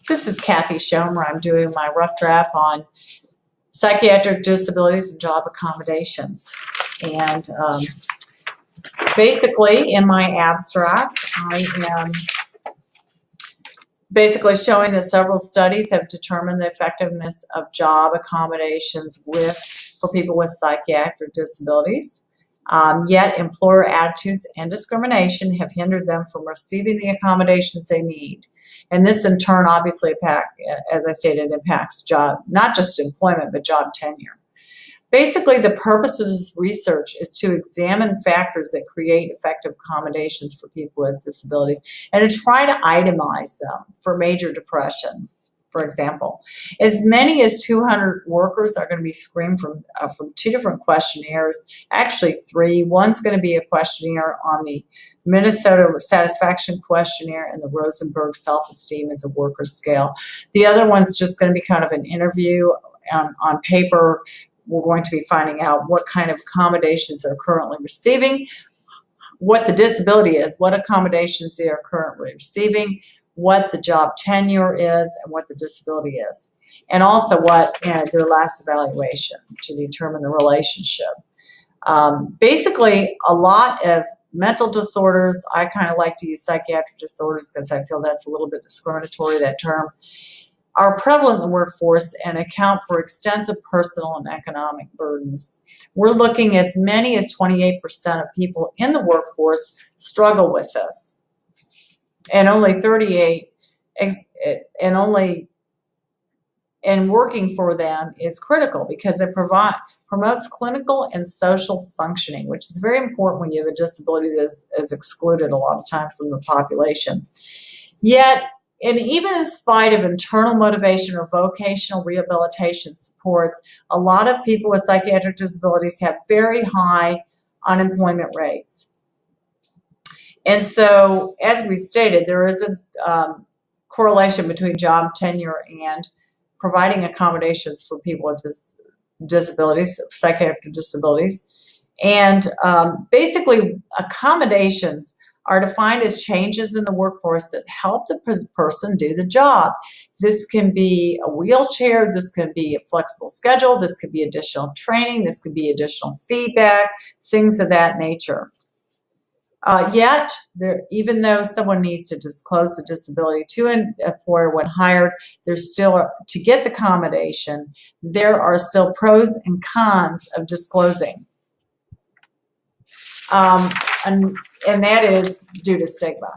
This is Kathy Schomer. I'm doing my rough draft on psychiatric disabilities and job accommodations. And basically, in my abstract, I am basically showing that several studies have determined the effectiveness of job accommodations for people with psychiatric disabilities. Yet employer attitudes and discrimination have hindered them from receiving the accommodations they need. And this in turn obviously, as I stated, impacts job, not just employment, but job tenure. Basically, the purpose of this research is to examine factors that create effective accommodations for people with disabilities and to try to itemize them for major depression. For example, as many as 200 workers are going to be screened from 2 different questionnaires, actually 3. One's going to be a questionnaire on the Minnesota Satisfaction Questionnaire and the Rosenberg Self-Esteem as a Worker Scale. The other one's just going to be kind of an interview on paper. We're going to be finding out what kind of accommodations they're currently receiving, what the disability is, what accommodations they are currently receiving, what the job tenure is, and what the disability is, and also what their last evaluation to determine the relationship. Basically, a lot of mental disorders, I kind of like to use psychiatric disorders because I feel that's a little bit discriminatory, that term, are prevalent in the workforce and account for extensive personal and economic burdens. We're looking as many as 28% of people in the workforce struggle with this. And only 38, and working for them is critical because it promotes clinical and social functioning, which is very important when you have a disability that is excluded a lot of time from the population. Yet, and even in spite of internal motivation or vocational rehabilitation supports, a lot of people with psychiatric disabilities have very high unemployment rates. And so, as we stated, there is a correlation between job tenure and providing accommodations for people with disabilities, psychiatric disabilities. And basically, accommodations are defined as changes in the workforce that help the person do the job. This can be a wheelchair, this can be a flexible schedule, this could be additional training, this could be additional feedback, things of that nature. Yet, even though someone needs to disclose the disability to an employer when hired, there's still, to get the accommodation, there are still pros and cons of disclosing. And that is due to stigma.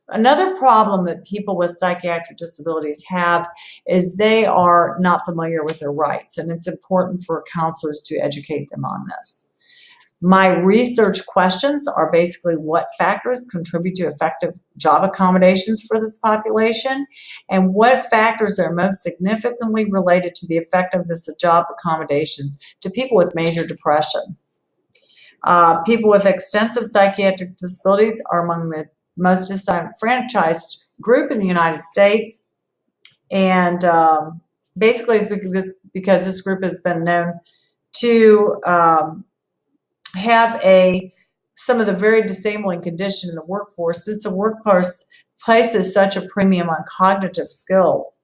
Another problem that people with psychiatric disabilities have is they are not familiar with their rights, and it's important for counselors to educate them on this. My research questions are basically what factors contribute to effective job accommodations for this population, and what factors are most significantly related to the effectiveness of job accommodations to people with major depression. People with extensive psychiatric disabilities are among the most disenfranchised group in the United States, and basically it's because this group has been known to have some of the very disabling condition in the workforce, since the workforce places such a premium on cognitive skills.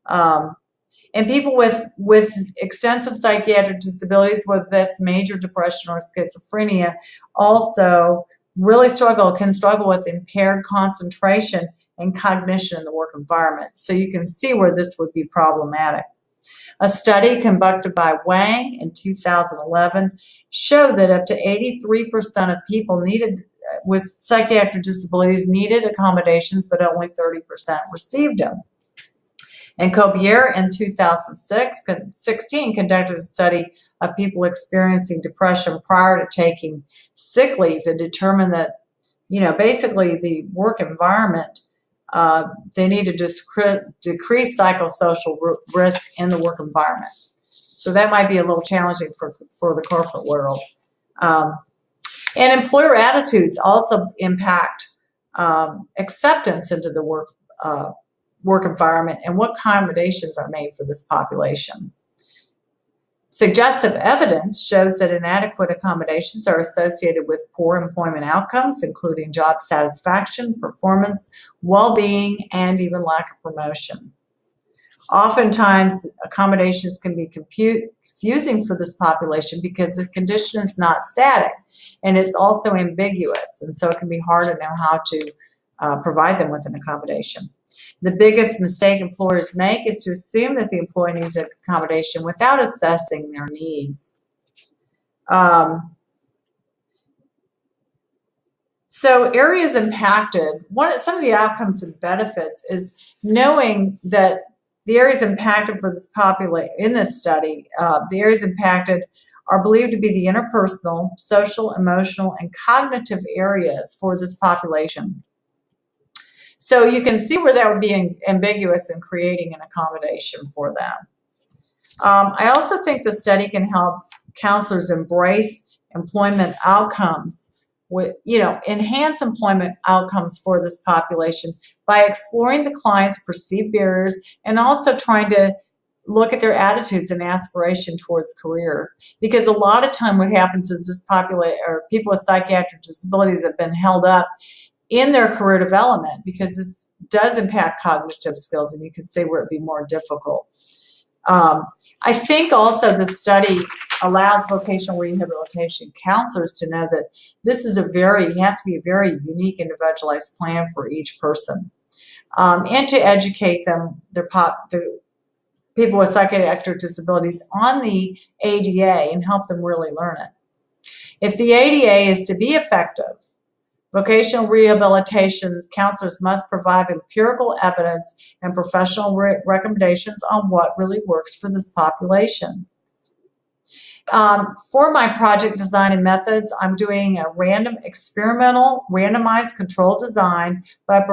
And people with extensive psychiatric disabilities, whether that's major depression or schizophrenia, also really can struggle with impaired concentration and cognition in the work environment. So you can see where this would be problematic. A study conducted by Wang in 2011 showed that up to 83% of people with psychiatric disabilities needed accommodations, but only 30% received them. And Cobier in 2016 conducted a study of people experiencing depression prior to taking sick leave and determined that, basically the work environment, they need to decrease psychosocial risk in the work environment. So that might be a little challenging for the corporate world. And employer attitudes also impact acceptance into the work environment and what accommodations are made for this population. Suggestive evidence shows that inadequate accommodations are associated with poor employment outcomes, including job satisfaction, performance, well-being, and even lack of promotion. Oftentimes, accommodations can be confusing for this population because the condition is not static, and it's also ambiguous, and so it can be hard to know how to provide them with an accommodation. The biggest mistake employers make is to assume that the employee needs an accommodation without assessing their needs. So areas impacted, some of the outcomes and benefits is knowing that the areas impacted for this in this study, the areas impacted are believed to be the interpersonal, social, emotional, and cognitive areas for this population. So you can see where that would be ambiguous in creating an accommodation for them. I also think the study can help counselors embrace employment outcomes, enhance employment outcomes for this population by exploring the client's perceived barriers and also trying to look at their attitudes and aspiration towards career. Because a lot of time what happens is this people with psychiatric disabilities have been held up in their career development because this does impact cognitive skills, and you can see where it'd be more difficult. I think also the study allows vocational rehabilitation counselors to know that this is it has to be a very unique, individualized plan for each person, and to educate them, the people with psychiatric disabilities, on the ADA and help them really learn it. If the ADA is to be effective, vocational rehabilitation counselors must provide empirical evidence and professional recommendations on what really works for this population. For my project design and methods, I'm doing a random experimental randomized controlled design by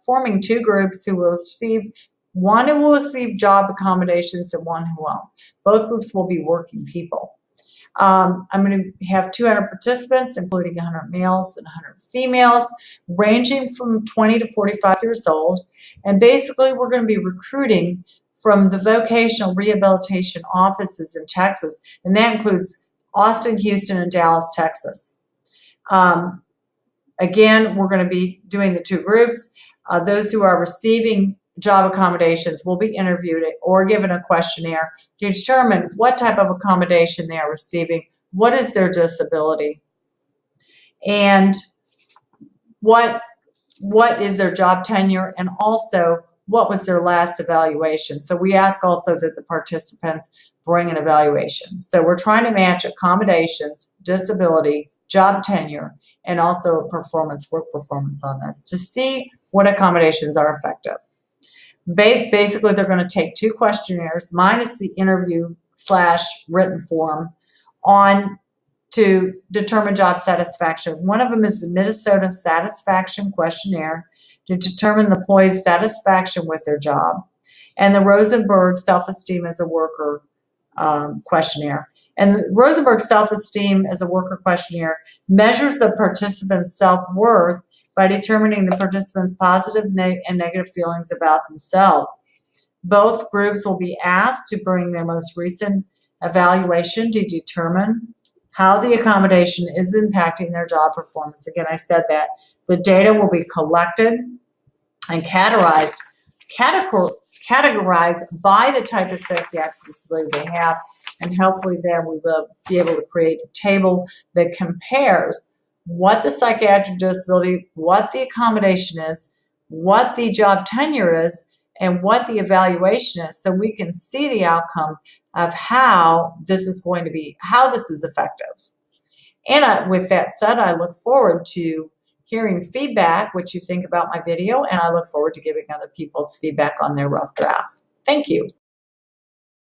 forming two groups who will receive, one who will receive job accommodations and one who won't. Both groups will be working people. I'm going to have 200 participants, including 100 males and 100 females, ranging from 20 to 45 years old. And basically, we're going to be recruiting from the vocational rehabilitation offices in Texas, and that includes Austin, Houston, and Dallas, Texas. Again, we're going to be doing the two groups. Those who are receiving job accommodations will be interviewed or given a questionnaire to determine what type of accommodation they are receiving, what is their disability, and what is their job tenure, and also what was their last evaluation. So we ask also that the participants bring an evaluation. So we're trying to match accommodations, disability, job tenure, and also work performance on this to see what accommodations are effective. Basically, they're going to take two questionnaires, minus the interview/written form, on to determine job satisfaction. One of them is the Minnesota Satisfaction Questionnaire to determine the employee's satisfaction with their job, and the Rosenberg Self-Esteem as a Worker questionnaire. And the Rosenberg Self-Esteem as a Worker questionnaire measures the participant's self-worth by determining the participants' positive and negative feelings about themselves. Both groups will be asked to bring their most recent evaluation to determine how the accommodation is impacting their job performance. Again, I said that the data will be collected and categorized by the type of psychiatric disability they have, and hopefully then we will be able to create a table that compares what the psychiatric disability, what the accommodation is, what the job tenure is, and what the evaluation is, so we can see the outcome of how this is effective. And with that said, I look forward to hearing feedback, what you think about my video, and I look forward to giving other people's feedback on their rough draft. Thank you.